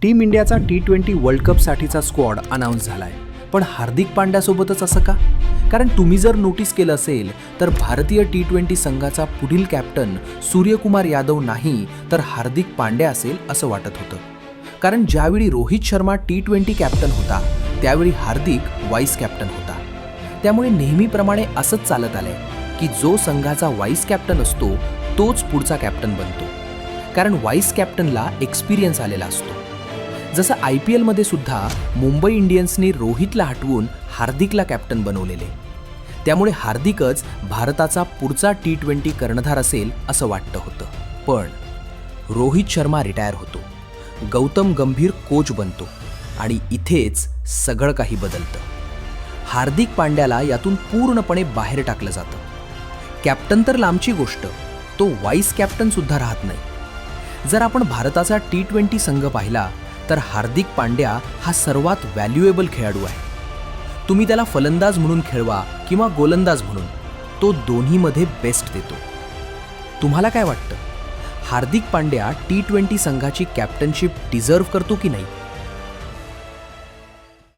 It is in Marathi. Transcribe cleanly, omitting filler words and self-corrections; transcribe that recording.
टीम इंडियाचा T20 वर्ल्ड कपसाठीचा स्क्वॉड अनाऊन्स झालाय. पण हार्दिक पांड्यासोबतच असं का? कारण तुम्ही जर नोटीस केलं असेल तर भारतीय T20 संघाचा पुढील कॅप्टन सूर्यकुमार यादव नाही तर हार्दिक पांड्या असेल असं वाटत होतं. कारण ज्यावेळी रोहित शर्मा T20 कॅप्टन होता त्यावेळी हार्दिक व्हाईस कॅप्टन होता. त्यामुळे नेहमीप्रमाणे असंच चालत आलंय की जो संघाचा व्हाईस कॅप्टन असतो तोच पुढचा कॅप्टन बनतो. कारण व्हाईस कॅप्टनला एक्सपिरियन्स आलेला असतो. जसं IPLमध्ये सुद्धा मुंबई इंडियन्सनी रोहितला हटवून हार्दिकला कॅप्टन बनवलेले. त्यामुळे हार्दिकच भारताचा पुढचा T20 कर्णधार असेल असं वाटतं होतं. पण रोहित शर्मा रिटायर होतो, गौतम गंभीर कोच बनतो आणि इथेच सगळं काही बदलतं. हार्दिक पांड्याला यातून पूर्णपणे बाहेर टाकलं जातं. कॅप्टन तर लांबची गोष्ट, तो व्हाईस कॅप्टन सुद्धा राहत नाही. जर आपण भारताचा T20 संघ पाहिला तर हार्दिक पांड्या हा सर्वात व्हॅल्युएबल खेळाडू आहे. तुम्ही त्याला फलंदाज म्हणून खेळवा किंवा गोलंदाज म्हणून, तो दोन्हीमध्ये बेस्ट देतो. तुम्हाला काय वाटतं? हार्दिक पांड्या T20 संघाची कॅप्टनशिप डिझर्व्ह करतो की नाही?